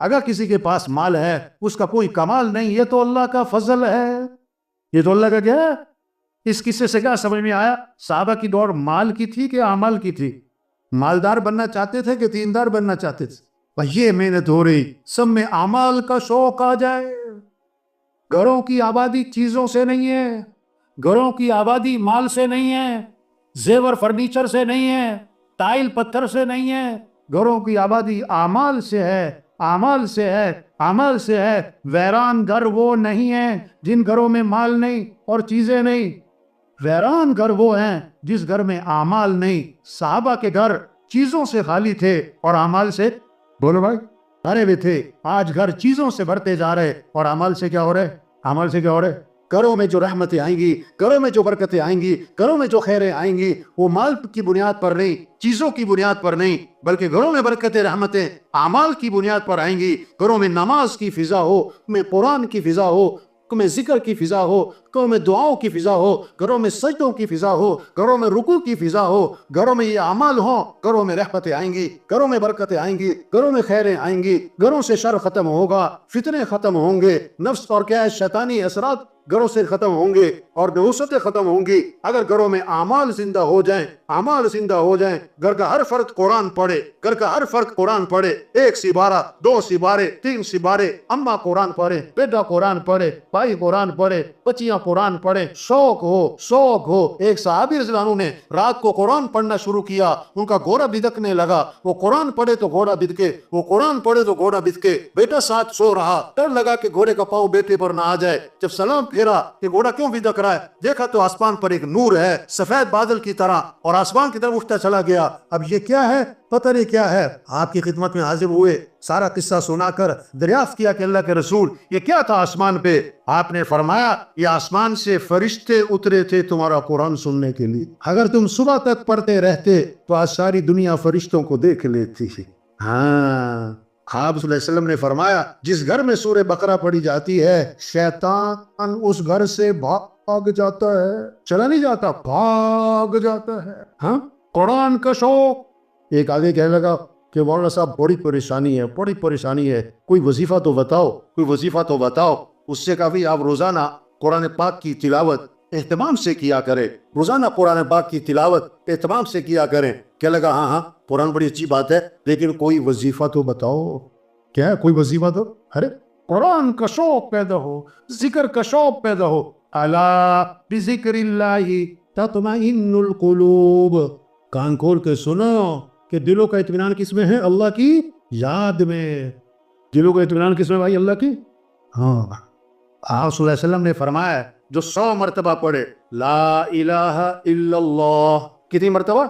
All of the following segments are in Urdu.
اگر کسی کے پاس مال ہے اس کا کوئی کمال نہیں، یہ تو اللہ کا فضل ہے، یہ تو اللہ کا کیا ہے۔ اس قصے سے کیا سمجھ میں آیا؟ صحابہ کی دوڑ مال کی تھی کہ اعمال کی تھی؟ مالدار بننا چاہتے تھے کہ دیندار بننا چاہتے تھے؟ یہ محنت ہو رہی، سب میں اعمال کا شوق آ جائے۔ گھروں کی آبادی چیزوں سے نہیں ہے، گھروں کی آبادی مال سے نہیں ہے، زیور فرنیچر سے نہیں ہے، ٹائل پتھر سے نہیں ہے، گھروں کی آبادی اعمال سے ہے، اعمال سے ہے، عمل سے ہے۔ ویران گھر وہ نہیں ہیں جن گھروں میں مال نہیں اور چیزیں نہیں، ویران گھر وہ ہیں جس گھر میں اعمال نہیں۔ صحابہ کے گھر چیزوں سے خالی تھے اور اعمال سے، بولو بھائی، بھرے ہوئے تھے۔ آج گھر چیزوں سے بھرتے جا رہے اور اعمال سے کیا ہو رہے؟ اعمال سے کیا ہو رہے؟ گھروں میں جو رحمتیں آئیں گی، گھروں میں جو برکتیں آئیں گی، گھروں میں جو خیریں آئیں گی، وہ مال کی بنیاد پر نہیں، چیزوں کی بنیاد پر نہیں، بلکہ گھروں میں برکتیں رحمتیں اعمال کی بنیاد پر آئیں گی۔ گھروں میں نماز کی فضا ہو، میں قرآن کی فضا ہو، میں ذکر کی فضا ہو، گھروں میں دعاؤں کی فضا ہو، گھروں میں سجدوں کی فضا ہو، گھروں میں رکوع کی فضا ہو، گھروں میں یہ اعمال ہوں، گھروں میں رحمتیں آئیں گی، گھروں میں برکتیں آئیں گی، گھروں میں خیریں آئیں گی، گھروں سے شر ختم ہوگا، فتنے ختم ہوں گے، نفس اور کیا ہے شیطانی اثرات گھروں سے ختم ہوں گے اور نحوستیں ختم ہوں گی۔ اگر گھروں میں اعمال زندہ ہو جائیں، اعمال زندہ ہو جائیں، گھر کا ہر فرد قرآن پڑھے، گھر کا ہر فرد قرآن پڑھے، 1 سپارہ 2 سپارے 3 سپارے، اماں قرآن پڑھے، بیٹا قرآن پڑھے، بھائی قرآن پڑھے، بچیاں قرآن پڑھے، شوق ہو۔ ایک صحابی رضی اللہ عنہ نے رات کو قرآن پڑھنا شروع کیا، ان کا گھوڑا بدکنے لگا، وہ قرآن پڑھے تو گھوڑا بدکے، وہ قرآن پڑھے تو گھوڑا بدکے۔ بیٹا ساتھ سو رہا، ڈر لگا کہ گھوڑے کا پاؤں بیٹے پر نہ آ جائے۔ جب سلام پھیرا کہ گھوڑا کیوں بدک رہا ہے، دیکھا تو آسمان پر ایک نور ہے سفید بادل کی طرح، اور آسمان کی طرف اٹھتا چلا گیا۔ اب یہ کیا ہے؟ پتہ نہیں کیا ہے۔ آپ کی خدمت میں حاضر ہوئے، سارا قصہ سنا کر دریافت کیا کہ اللہ کے رسول یہ کیا تھا آسمان پہ؟ آپ نے فرمایا یہ آسمان سے فرشتے اترے تھے تمہارا قرآن سننے کے لیے، اگر تم صبح تک پڑھتے رہتے تو آج ساری دنیا فرشتوں کو دیکھ لیتی۔ ہاں، آپ صلی اللہ علیہ وسلم نے فرمایا جس گھر میں سورہ بقرہ پڑھی جاتی ہے شیطان اس گھر سے بھاگ جاتا ہے، چلا نہیں جاتا، بھاگ جاتا ہے۔ ہاں، قرآن کا شوق۔ ایک آگے کہنے لگا کہ مولانا صاحب بڑی پریشانی ہے، کوئی وظیفہ تو بتاؤ۔ اس سے کافی آپ روزانہ قرآن پاک کی تلاوت اہتمام سے کیا کریں، روزانہ قرآن پاک کی تلاوت اہتمام سے کیا کریں۔ کیا لگا ہاں قرآن بڑی اچھی بات ہے، لیکن کوئی وظیفہ تو بتاؤ۔ کیا ہے کوئی وظیفہ تو؟ ارے قرآن کا شوق پیدا ہو، ذکر کا شوق پیدا ہو۔ الا بذکر اللہ تطمئن القلوب، کان کھول کے سنو کہ دلوں کا اطمینان کس میں ہے؟ اللہ کی یاد میں۔ دلوں کا اطمینان کس میں بھائی؟ اللہ کی۔ ہاں، آپ صلی اللہ علیہ وسلم نے فرمایا جو 100 مرتبہ پڑھے لا الہ الا اللہ، کتنی مرتبہ؟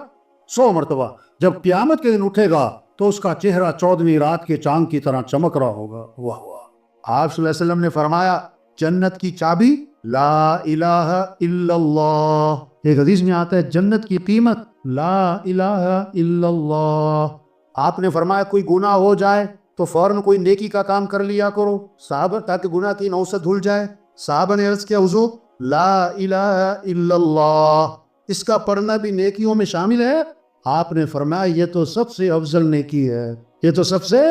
100 مرتبہ، جب قیامت کے دن اٹھے گا تو اس کا چہرہ 14ویں رات کے چاند کی طرح چمک رہا ہوگا۔ واہ واہ۔ آپ صلی اللہ علیہ وسلم نے فرمایا جنت کی چابی لا الہ الا اللہ۔ ایک حدیث میں آتا ہے جنت کی قیمت لا الہ الا اللہ۔ آپ نے فرمایا کوئی گناہ ہو جائے تو فوراً کوئی نیکی کا کام کر لیا کرو صحابہ، تاکہ گناہ کی نوست دھل جائے۔ صحابہ نے عرض کیا حضور لا الہ الا اللہ، اس کا پڑھنا بھی نیکیوں میں شامل ہے؟ آپ نے فرمایا یہ تو سب سے افضل نیکی ہے، یہ تو سب سے۔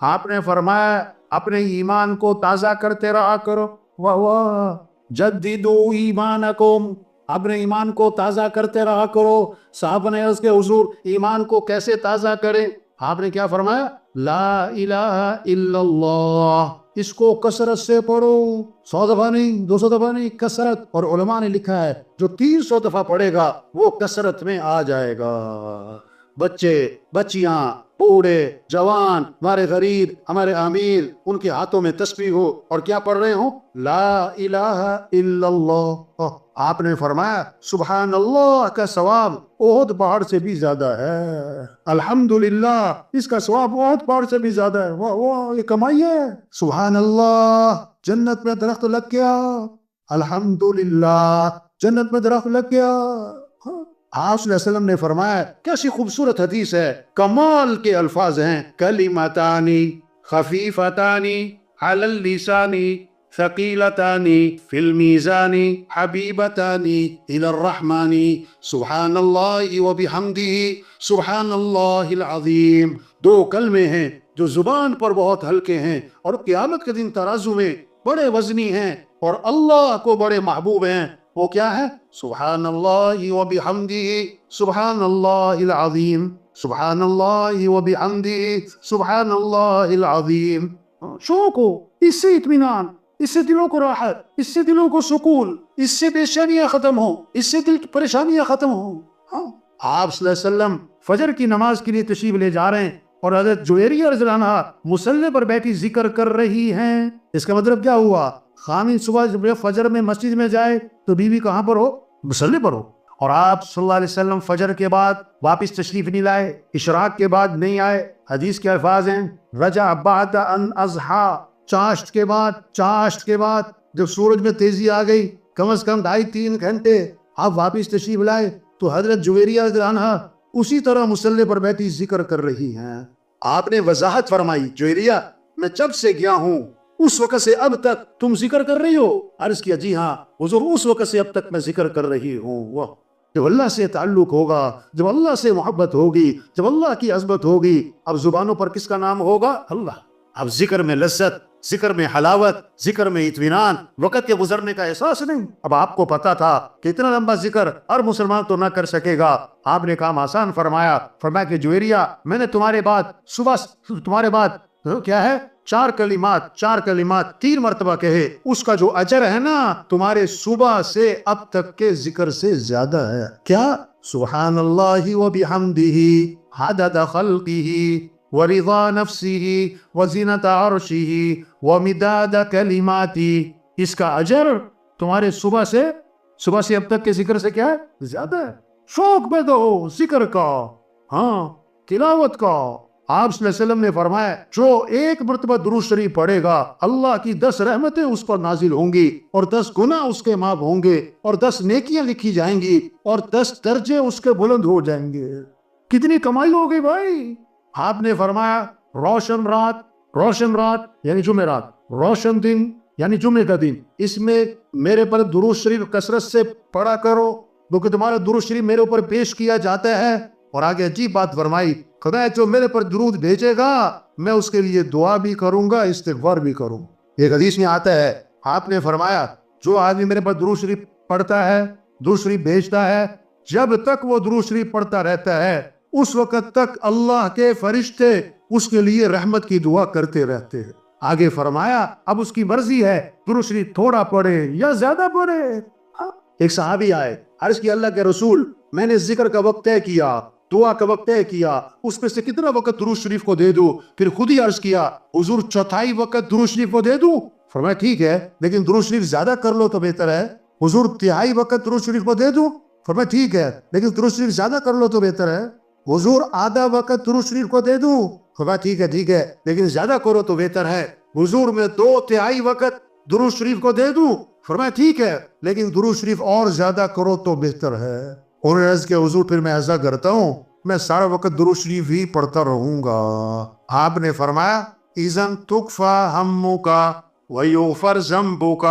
آپ نے فرمایا اپنے ایمان کو تازہ کرتے رہا کرو۔ واہ واہ، جددوا ایمانکم، اپنے ایمان کو تازہ کرتے رہا کرو۔ صحابہ نے عرض کیا حضور ایمان کو کیسے تازہ کریں؟ آپ نے کیا فرمایا لا الہ الا اللہ، اس کو کثرت سے پڑھو، 100 دفعہ نہیں، 200 دفعہ نہیں، کثرت۔ اور علماء نے لکھا ہے جو 300 دفعہ پڑھے گا وہ کثرت میں آ جائے گا۔ بچے، بچیاں، بوڑھے، جوان، ہمارے غریب، ہمارے امیر، ان کے ہاتھوں میں تسبیح ہو اور کیا پڑھ رہے ہوں لا الہ الا اللہ۔ آپ نے فرمایا سبحان اللہ کا ثواب احد پہاڑ سے بھی زیادہ ہے، الحمدللہ اس کا ثواب احد پہاڑ سے بھی زیادہ ہے۔ واہ واہ، یہ کمائی ہے۔ سبحان اللہ، جنت میں درخت لگ گیا، الحمدللہ جنت میں درخت لگ گیا۔ آپ صلی اللہ علیہ وسلم نے فرمایا کیسی خوبصورت حدیث ہے، کمال کے الفاظ ہیں، کلمتانی خفیفتانی علی اللسانی ثقیلتانی فی المیزان حبیبتانی الی الرحمن سبحان اللہ وبحمدہ سبحان اللہ العظیم۔ 2 کلمے ہیں جو زبان پر بہت ہلکے ہیں اور قیامت کے دن ترازو میں بڑے وزنی ہیں اور اللہ کو بڑے محبوب ہیں، وہ کیا ہے؟ سبحان اللہ و بحمدہ سبحان اللہ العظیم، سبحان اللہ و بحمدہ سبحان اللہ العظیم۔ شوق ہو، اس سے اطمینان، اس سے دلوں کو راحت، اس سے دلوں کو سکون، اس سے پریشانیاں ختم ہوں، اس سے دل کی پریشانیاں ختم ہوں۔ آپ صلی اللہ علیہ وسلم فجر کی نماز کے لیے تشریف لے جا رہے ہیں اور حضرت جویریہ رضی اللہ عنہا مصلی پر بیٹھی ذکر کر رہی ہیں۔ اس کا مطلب کیا ہوا؟ خامن صبح جب فجر میں مسجد میں جائے تو بیوی کہاں پر ہو؟ مصلی پر ہو۔ اور آپ صلی اللہ علیہ وسلم فجر کے بعد واپس تشریف نہیں لائے، اشراق کے بعد نہیں آئے۔ حدیث کے الفاظ ہیں رجع بعد ان اضحی، چاشت کے بعد جب سورج میں تیزی آ گئی، کم از کم 2.5-3 گھنٹے آپ واپس تشریف لائے تو حضرت جویریہ رضی اللہ عنہا اسی طرح مصلی پر بیٹھی ذکر کر رہی ہیں۔ آپ نے وضاحت فرمائی، جویریہ میں جب سے گیا ہوں اس وقت سے اب تک تم ذکر کر رہی ہو؟ عرض کیا جی ہاں حضور، اس وقت سے اب تک میں ذکر کر رہی ہوں۔ وہ جب اللہ سے تعلق ہوگا، جب اللہ سے محبت ہوگی، جب اللہ کی عظمت ہوگی، اب زبانوں پر کس کا نام ہوگا؟ اللہ۔ اب ذکر میں لذت، ذکر میں حلاوت، ذکر میں اطمینان، وقت کے گزرنے کا احساس نہیں۔ اب آپ کو پتا تھا کہ اتنا لمبا ذکر ہر مسلمان تو نہ کر سکے گا، آپ نے کام آسان فرمایا کہ جویریہ میں نے تمہارے بعد کیا ہے 4 کلمات 3 مرتبہ کہے، اس کا جو اجر ہے نا تمہارے صبح سے اب تک کے ذکر سے زیادہ ہے۔ کیا؟ سبحان اللہ و بحمدہ عدد خلقہ ورضا نفسہ وزینت عرشہ ومداد کلماتہ، اس کا اجر تمہارے صبح سے اب تک کے ذکر سے کیا ہے؟ زیادہ ہے۔ شوق پیدا ہو ذکر کا، تلاوت کا۔ آپ صلی اللہ علیہ وسلم نے فرمایا جو 1 مرتبہ درود شریف پڑھے گا اللہ کی 10 رحمتیں اس پر نازل ہوں گی اور 10 گناہ اس کے معاف ہوں گے اور 10 نیکیاں لکھی جائیں گی اور 10 درجے اس کے بلند ہو جائیں گے۔ کتنی کمائی ہو گئی بھائی! آپ نے فرمایا روشن رات یعنی جمعرات، روشن دن یعنی جمعے کا دن، اس میں میرے پر درود شریف کثرت سے پڑھا کرو کیونکہ تمہارا درود شریف میرے اوپر پیش کیا جاتا ہے۔ اور آگے عجیب بات فرمائی، خدا جو میرے پر درود بھیجے گا میں اس کے لیے دعا بھی کروں گا، استغفار بھی کروں۔ ایک حدیث میں آتا ہے، آپ نے فرمایا جو آدمی میرے پر درود شریف پڑھتا ہے، درود شریف بھیجتا ہے، جب تک وہ درود شریف پڑھتا رہتا ہے اس وقت تک اللہ کے فرشتے اس کے لیے رحمت کی دعا کرتے رہتے ہیں۔ آگے فرمایا اب اس کی مرضی ہے درود شریف تھوڑا پڑھے یا زیادہ پڑھے۔ ایک صحابی آئے، عرض کیا اللہ کے رسول میں نے ذکر کا وقت طے کیا، دعا کا وقت طے کیا، اس میں سے کتنا وقت درود شریف کو دے دوں؟ پھر خود ہی عرض کیا حضور 1/4 وقت درود شریف کو دے دوں؟ فرمایا ٹھیک ہے لیکن درود شریف زیادہ کر لو تو بہتر ہے۔ حضور 1/3 وقت درود شریف کو دے دوں؟ فرمایا ٹھیک ہے لیکن درود شریف زیادہ کر لو تو بہتر ہے۔ حضور آدھا وقت درود شریف کو دے دوں؟ فرمایا ٹھیک ہے لیکن زیادہ کرو تو بہتر ہے۔ حضور میں 2/3 وقت درود شریف کو دے دوں؟ فرمایا ٹھیک ہے لیکن درود شریف اور زیادہ کرو تو بہتر ہے۔ انہوں نے عرض کیا حضور پھر میں ایسا کرتا ہوں میں سارا وقت درود شریف ہی پڑھتا رہوں گا۔ آپ نے فرمایا اذن تکفا ہمک ویغفر ذنبک،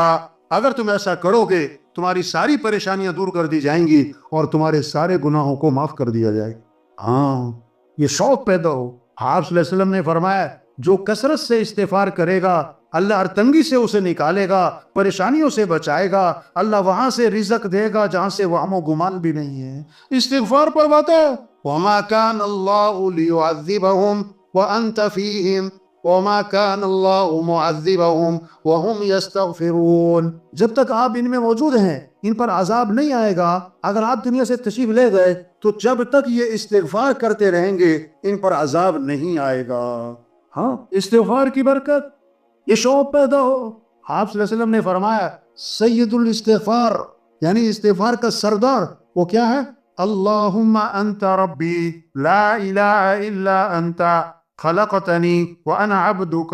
اگر تم ایسا کرو گے تمہاری ساری پریشانیاں دور کر دی جائیں گی اور تمہارے سارے گناہوں کو معاف کر دیا جائے گا۔ یہ شوق پیدا ہو۔ آپ صلی اللہ علیہ وسلم نے فرمایا جو کثرت سے استغفار کرے گا اللہ ہر تنگی سے اسے نکالے گا، پریشانیوں سے بچائے گا، اللہ وہاں سے رزق دے گا جہاں سے وہم و گمان بھی نہیں ہے۔ استغفار پڑھواتا ہے وَمَا كَانَ اللَّهُ لِيُعَذِّبَهُمْ وَأَنْتَ فِيهِمْ وَمَا كَانَ اللَّهُ مُعَذِّبَهُمْ وَهُمْ يَسْتَغْفِرُونَ، جب تک آپ ان میں موجود ہیں ان پر عذاب نہیں آئے گا۔ اگر آپ دنیا سے تشریف لے گئے تو جب تک یہ استغفار کرتے رہیں گے ان پر عذاب نہیں آئے گا۔ استغفار کی برکت، یہ شوق پیدا ہو۔ آپ صلی اللہ علیہ وسلم نے فرمایا سید الاستغفار یعنی استغفار کا سردار وہ کیا ہے؟ اللہم انت ربی لا الہ الا انت خلقتنی وانا عبدک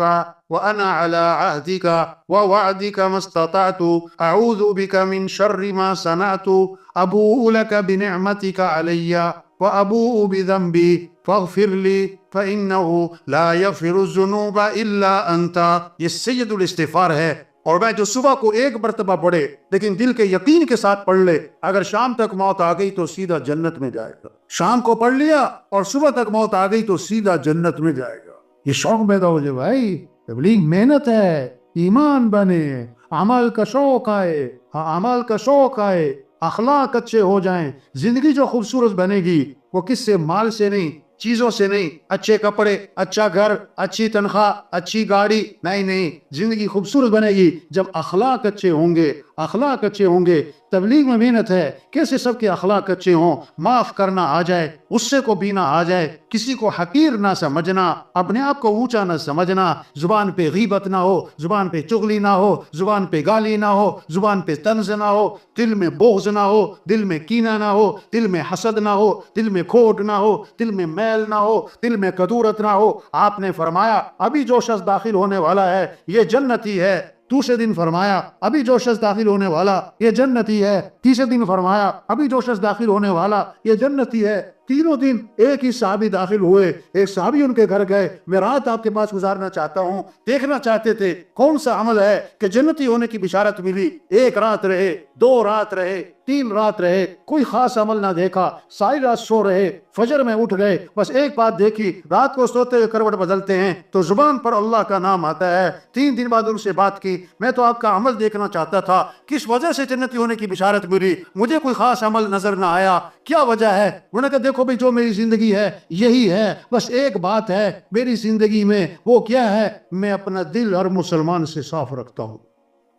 وانا علی عہدک ووعدک ما استطعت اعوذ بک من شر ما صنعت ابوء لک بنعمتک علی وابوء بذنبی فاغفر لی فإنه لا يغفر الذنوب الا انت۔ یہ سید الاستغفار ہے، اور میں جو صبح کو 1 مرتبہ پڑھے لیکن دل کے یقین کے ساتھ پڑھ لے، اگر شام تک موت آ گئی تو سیدھا جنت میں جائے گا۔ شام کو پڑھ لیا اور صبح تک موت آ گئی تو سیدھا جنت میں جائے گا۔ یہ شوق پیدا ہو جائے بھائی تبلیغ محنت ہے، ایمان بنے، عمل کا شوق آئے، عمل کا شوق آئے، اخلاق اچھے ہو جائیں، زندگی جو خوبصورت بنے گی وہ کس سے؟ مال سے نہیں، چیزوں سے نہیں، اچھے کپڑے، اچھا گھر، اچھی تنخواہ، اچھی گاڑی نہیں، زندگی خوبصورت بنے گی جب اخلاق اچھے ہوں گے، اخلاق اچھے ہوں گے۔ تبلیغ میں محنت ہے، کیسے سب کے اخلاق اچھے ہوں، معاف کرنا آ جائے، غصے کو پینا آ جائے، کسی کو حقیر نہ سمجھنا، اپنے آپ کو اونچا نہ سمجھنا، زبان پہ غیبت نہ ہو، زبان پہ چغلی نہ ہو، زبان پہ گالی نہ ہو، زبان پہ طنز نہ ہو، دل میں بغض نہ ہو، دل میں کینہ نہ ہو، دل میں حسد نہ ہو، دل میں کھوٹ نہ ہو، دل میں میل نہ ہو، دل میں کدورت نہ ہو۔ آپ نے فرمایا ابھی جو شخص داخل ہونے والا ہے یہ جنتی ہے، دوسرے دن فرمایا ابھی جو شخص داخل ہونے والا یہ جنتی ہے، تیسرے دن فرمایا ابھی جو شخص داخل ہونے والا یہ جنتی ہے۔ تینوں دن ایک ہی صحابی داخل ہوئے، ایک صحابی ان کے گھر گئے، میں رات آپ کے پاس گزارنا چاہتا ہوں، دیکھنا چاہتے تھے کون سا عمل ہے کہ جنتی ہونے کی بشارت ملی۔ ایک رات رہے، 2 رات رہے، 3 رات رہے، کوئی خاص عمل نہ دیکھا، ساری رات سو رہے، فجر میں اٹھ گئے، بس ایک بات دیکھی، رات کو سوتے ہوئے کروٹ بدلتے ہیں تو زبان پر اللہ کا نام آتا ہے۔ 3 دن بعد ان سے بات کی، میں تو آپ کا عمل دیکھنا چاہتا تھا، کس وجہ سے جنتی ہونے کی بشارت ملی؟ مجھے کوئی خاص عمل نظر نہ آیا، کیا وجہ ہے؟ انہوں نے کہا دیکھو بھائی جو میری زندگی ہے یہی ہے، بس ایک بات ہے میری زندگی میں، وہ کیا ہے؟ میں اپنا دل ہر مسلمان سے صاف رکھتا ہوں،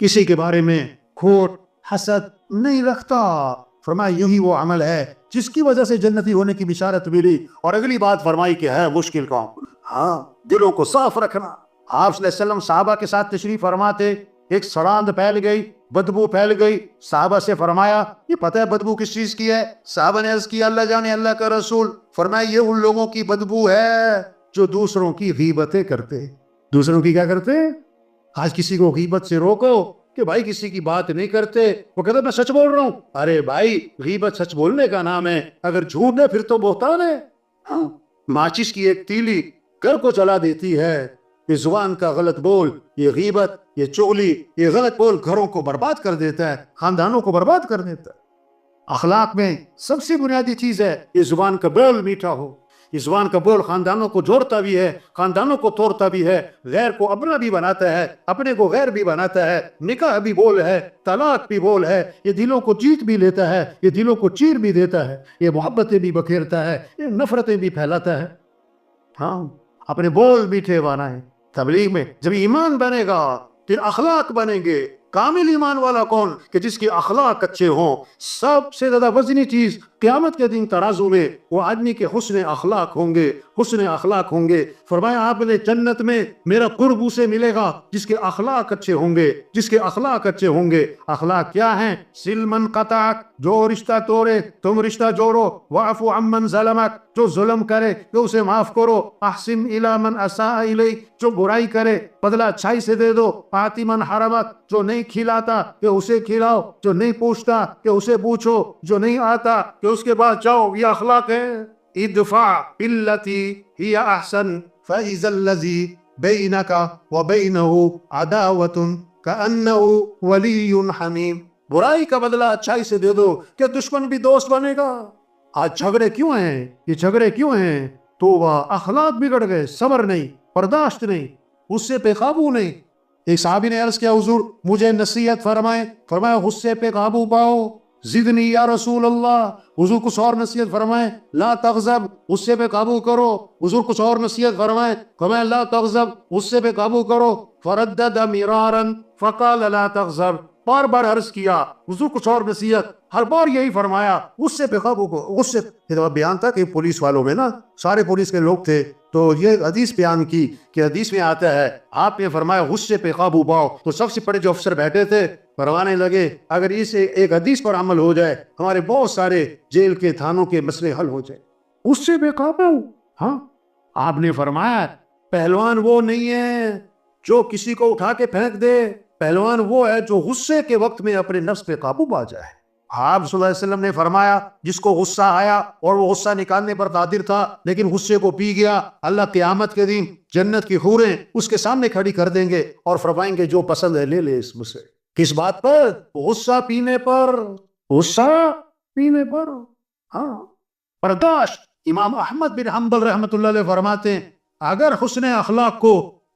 کسی کے بارے میں کھوٹ حسد نہیں رکھتا۔ فرمایا یہی وہ عمل ہے جس کی وجہ سے جنتی ہونے کی بشارت ملی۔ اور اگلی بات فرمائی کہ ہے مشکل کام، ہاں دلوں کو صاف رکھنا۔ آپ صلی اللہ علیہ وسلم صحابہ کے ساتھ تشریف فرما تھے، ایک سڑاند پھیل گئی، بدبو پھیل گئی، صحابہ سے فرمایا یہ پتہ ہے بدبو کس چیز کی ہے؟ صحابہ نے عرض کیا اللہ جانے اللہ کا رسول۔ فرمایا یہ ان لوگوں کی بدبو ہے جو دوسروں کی غیبتیں کرتے۔ دوسروں کی کیا کرتے؟ آج کسی کو غیبت سے روکو کہ بھائی کسی کی بات نہیں کرتے، وہ کہتا میں سچ بول رہا ہوں۔ ارے بھائی غیبت سچ بولنے کا نام ہے، اگر جھوٹ ہے پھر تو بہتان ہے۔ ہاں، ماچس کی ایک تیلی گھر کو چلا دیتی ہے، یہ زبان کا غلط بول، یہ غیبت، یہ چغلی، یہ غلط بول گھروں کو برباد کر دیتا ہے، خاندانوں کو برباد کر دیتا ہے۔ اخلاق میں سب سے بنیادی چیز ہے یہ زبان کا بول میٹھا ہو۔ یہ زبان کا بول خاندانوں کو جوڑتا بھی ہے، خاندانوں کو توڑتا بھی ہے، غیر کو اپنا بھی بناتا ہے، اپنے کو غیر بھی بناتا ہے۔ نکاح بھی بول ہے، طلاق بھی بول ہے، یہ دلوں کو جیت بھی لیتا ہے، یہ دلوں کو چیر بھی دیتا ہے، یہ محبتیں بھی بکھیرتا ہے، یہ نفرتیں بھی پھیلاتا ہے۔ ہاں، اپنے بول میٹھے بنائیں۔ تبلیغ میں جب ایمان بنے گا پھر اخلاق بنیں گے۔ کامل ایمان والا کون؟ کہ جس کے اخلاق اچھے ہوں۔ سب سے زیادہ وزنی چیز قیامت کے دن ترازو میں وہ آدمی کے حسن اخلاق ہوں گے، حسن اخلاق ہوں گے۔ فرمایا آپ نے جنت میں میرا قرب اسے ملے گا جس کے اخلاق اچھے ہوں گے، جس کے اخلاق اچھے ہوں گے۔ اخلاق کیا ہیں؟ سل من قطعک، جو رشتہ توڑے تم رشتہ جوڑو، واعف عمن ظلمک، جو ظلم کرے تو اسے معاف کرو، احسن الی من اساء الیک، جو برائی کرے بدلہ اچھائی سے دے دو، آتی من حرمک، جو نہیں کھلاتا کہ اسے کھلاؤ، جو نہیں پوچھتا کہ اسے پوچھو، جو نہیں آتا کہ اس کے پاس جاؤ۔ یہ اخلاق ہے۔ ادفع باللتی ہی احسن فاذا الذی بینک وبینہ عداوۃ کأنہ ولی حمیم۔ برائی کا بدلہ اچھائی سے دے دو کہ دشمن بھی دوست بنے گا۔ آج جھگڑے کیوں ہیں؟ یہ جھگڑے کیوں ہیں؟ توبہ، اخلاق بگڑ گئے، صبر نہیں، برداشت نہیں، غصے پہ قابو نہیں۔ ایک صحابی نے عرض کیا حضور مجھے نصیحت فرمائیں۔ فرمایا غصے پہ قابو پاؤ۔ زدنی یا رسول اللہ۔ حضور کچھ اور نصیحت فرمائیں، لا تغضب، غصے پہ قابو کرو۔ حضور کچھ اور نصیحت فرمائیں، فرمایا لا تغضب، غصے پہ قابو کرو۔ فردد مرارا فقال لا تغضب، بار بار عرض کیا حضور کچھ اور نصیحت، ہر بار یہی فرمایا غصے پہ قابو کو۔ غصے بیان تھا کہ پولیس والوں میں نا سارے پولیس کے لوگ تھے، تو یہ حدیث بیان کی کہ حدیث میں آتا ہے آپ نے فرمایا غصے پہ قابو پاؤ، تو سب سے بڑے جو افسر بیٹھے تھے فرمانے لگے اگر اس ایک حدیث پر عمل ہو جائے ہمارے بہت سارے جیل کے تھانوں کے مسئلے حل ہو جائے۔ غصے پہ قابو۔ ہاں، آپ نے فرمایا پہلوان وہ نہیں ہے جو کسی کو اٹھا کے پھینک دے، پہلوان وہ ہے جو غصے کے وقت میں اپنے نفس پہ قابو پا جائے۔ آپ صلی اللہ علیہ وسلم نے فرمایا جس کو غصہ آیا اور وہ غصہ نکالنے پر قادر تھا لیکن غصے کو پی گیا، اللہ قیامت کے دن جنت کی حوریں اس کے سامنے کھڑی کر دیں گے اور فرمائیں گے جو پسند ہے لے لے اس میں سے۔ کس بات پر؟ غصہ پینے پر، غصہ پینے پر۔ ہاں، برداشت۔ امام احمد بن حنبل رحمۃ اللہ علیہ فرماتے ہیں اگر حسن اخلاق کو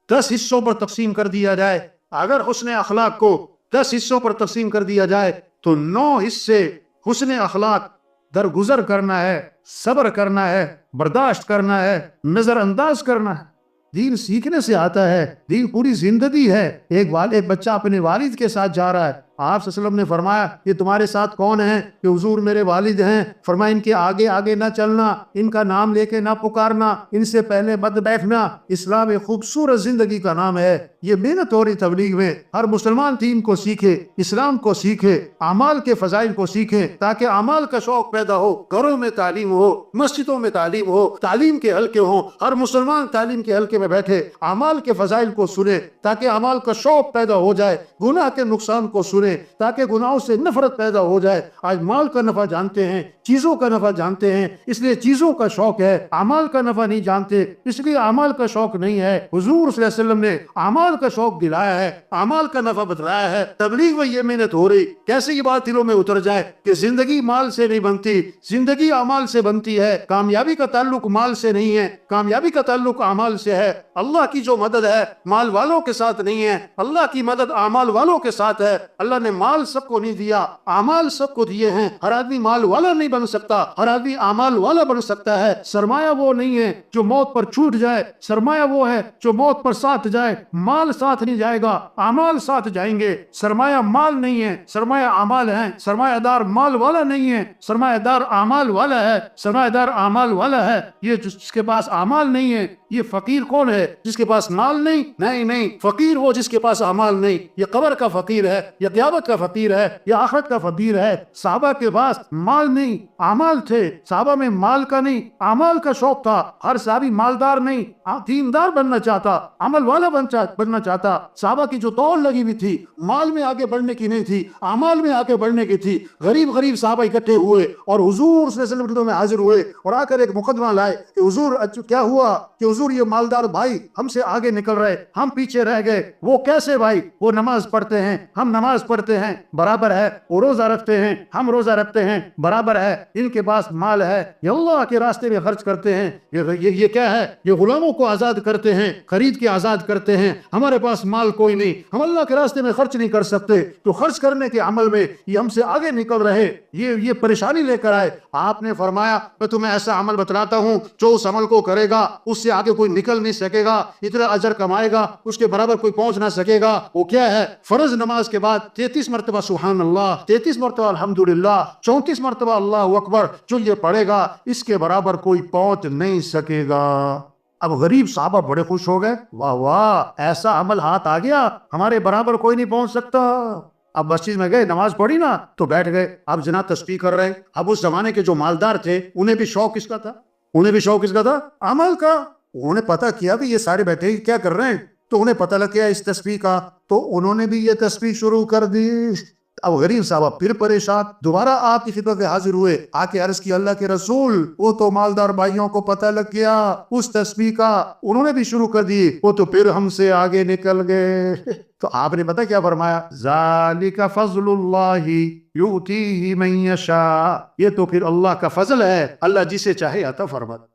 10 حصوں پر تقسیم کر دیا جائے، اگر حسن اخلاق کو 10 حصوں پر تقسیم کر دیا جائے تو 9 حصے حسن اخلاق درگزر کرنا ہے، صبر کرنا ہے، برداشت کرنا ہے، نظر انداز کرنا ہے۔ دین سیکھنے سے آتا ہے، دین پوری زندگی ہے۔ ایک بچہ اپنے والد کے ساتھ جا رہا ہے، آپ صلی اللہ علیہ وسلم نے فرمایا یہ تمہارے ساتھ کون ہیں؟ کہ حضور میرے والد ہیں۔ فرمایا ان کے آگے آگے نہ چلنا، ان کا نام لے کے نہ پکارنا، ان سے پہلے مت بیٹھنا۔ اسلام ایک خوبصورت زندگی کا نام ہے۔ یہ محنت ہو رہی تبلیغ میں، ہر مسلمان دین کو سیکھے، اسلام کو سیکھے، اعمال کے فضائل کو سیکھے، تاکہ اعمال کا شوق پیدا ہو، گھروں میں تعلیم ہو، مسجدوں میں تعلیم ہو، تعلیم کے حلقے ہوں، ہر مسلمان تعلیم کے حلقے میں بیٹھے، اعمال کے فضائل کو سنے تاکہ اعمال کا شوق پیدا ہو جائے، گناہ کے نقصان کو سنے تاکہ گناہوں سے نفرت پیدا ہو جائے۔ آج مال کا نفع جانتے ہیں، چیزوں کا نفع جانتے ہیں، اس لیے چیزوں کا شوق ہے، اعمال کا نفع نہیں جانتے، اس لیے اعمال کا شوق نہیں ہے۔ حضور صلی اللہ علیہ وسلم نے اعمال کا شوق دلایا ہے، اعمال کا نفع بتلایا ہے۔ تبلیغ میں یہ محنت ہو رہی، کیسے یہ بات دلوں میں اتر جائے کہ زندگی مال سے نہیں بنتی، زندگی اعمال سے بنتی ہے۔ کامیابی کا تعلق مال سے نہیں ہے، کامیابی کا تعلق اعمال سے ہے۔ اللہ کی جو مدد ہے مال والوں کے ساتھ نہیں ہے، اللہ کی مدد اعمال والوں کے ساتھ ہے۔ اللہ نے مال سب کو نہیں دیا، اعمال سب کو دیے ہیں۔ ہر آدمی مال والا نہیں بن سکتا، ہر آدمی اعمال والا بن سکتا ہے۔ سرمایہ وہ نہیں ہے جو موت پر چھوٹ جائے، سرمایہ وہ ہے جو موت پر ساتھ جائے۔ مال ساتھ نہیں جائے گا، اعمال ساتھ جائیں گے۔ سرمایہ مال نہیں ہے، سرمایہ اعمال ہے۔ سرمایہ دار مال والا نہیں ہے، سرمایہ دار اعمال والا ہے۔ سرمایہ دار اعمال والا ہے، یہ جس کے پاس اعمال نہیں ہے۔ یہ فقیر کون ہے؟ جس کے پاس مال نہیں؟ نہیں، فقیر وہ جس کے پاس اعمال نہیں۔ یہ قبر کا فقیر ہے، یہ قیامت کا فقیر ہے، یہ آخرت کا فقیر ہے۔ صحابہ کے پاس مال نہیں، اعمال تھے۔ صحابہ میں مال کا نہیں، اعمال کا شوق تھا۔ ہر صحابی مالدار نہیں، دیندار بننا چاہتا، عمل والا بننا چاہتا۔ صحابہ کی جو دوڑ لگی ہوئی تھی مال میں آگے بڑھنے کی نہیں تھی، اعمال میں آگے بڑھنے کی تھی۔ غریب صحابہ اکٹھے ہوئے اور حضور صلی اللہ علیہ وسلم میں حاضر ہوئے اور آ کر ایک مقدمہ لائے کہ حضور کیا ہوا کہ حضور یہ مالدار بھائی ہم سے آگے نکل رہے، ہم پیچھے رہ گئے۔ وہ کیسے بھائی؟ وہ نماز پڑھتے ہیں، ہم نماز پڑھتے ہیں، برابر ہے۔ وہ روزہ رکھتے ہیں، ہم روزہ رکھتے ہیں، برابر ہے۔ ان کے پاس مال ہے، یہ اللہ کے راستے میں خرچ کرتے ہیں۔ یہ کیا ہے؟ یہ غلاموں کو آزاد کرتے ہیں، خرید کے آزاد کرتے ہیں۔ ہمارے پاس مال کوئی نہیں، ہم اللہ کے راستے میں خرچ نہیں کر سکتے۔ تو خرچ کرنے کے عمل میں یہ ہم سے آگے نکل رہے، یہ پریشانی لے کر آئے۔ آپ نے فرمایا میں تمہیں ایسا عمل بتلاتا ہوں جو اس عمل کو کرے گا اس سے آگے کوئی نکل نہیں سکے گا، اتنا اجر کمائے گا اس کے برابر کوئی پہنچ نہ سکے گا۔ وہ کیا ہے؟ فرض نماز کے بعد 33 مرتبہ سبحان اللہ، 33 مرتبہ الحمدللہ، 34 مرتبہ اللہ اکبر جو یہ پڑھے گا اس کے برابر کوئی پہنچ نہیں سکے گا۔ اب غریب صحابہ بڑے خوش ہو گئے، واہ واہ، ایسا عمل ہاتھ آ گیا، ہمارے برابر کوئی نہیں پہنچ سکتا۔ اب مسجد میں گئے، نماز پڑھی نا تو بیٹھ گئے، اب جناب تسبیح کر رہے۔ اب اس زمانے کے جو مالدار تھے انہیں بھی شوق کس کا تھا؟ انہیں بھی شوق کس کا تھا؟ عمل کا۔ انہوں نے پتا کیا بھی یہ سارے بیٹھے کیا کر رہے ہیں، تو انہیں پتہ لگ گیا اس تسبیح کا، تو انہوں نے بھی یہ تسبیح شروع کر دی۔ اب غریب صاحبہ پھر پریشان، دوبارہ آپ کی خدمت میں حاضر ہوئے، آ کے عرض کی اللہ کے رسول وہ تو مالدار بھائیوں کو پتہ لگ گیا اس تسبیح کا، انہوں نے بھی شروع کر دی، وہ تو پھر ہم سے آگے نکل گئے۔ تو آپ نے پتہ کیا فرمایا؟ ذالک فضل اللہ یؤتیہ من یشاء، یہ تو پھر اللہ کا فضل ہے، اللہ جسے چاہے عطا فرماتا۔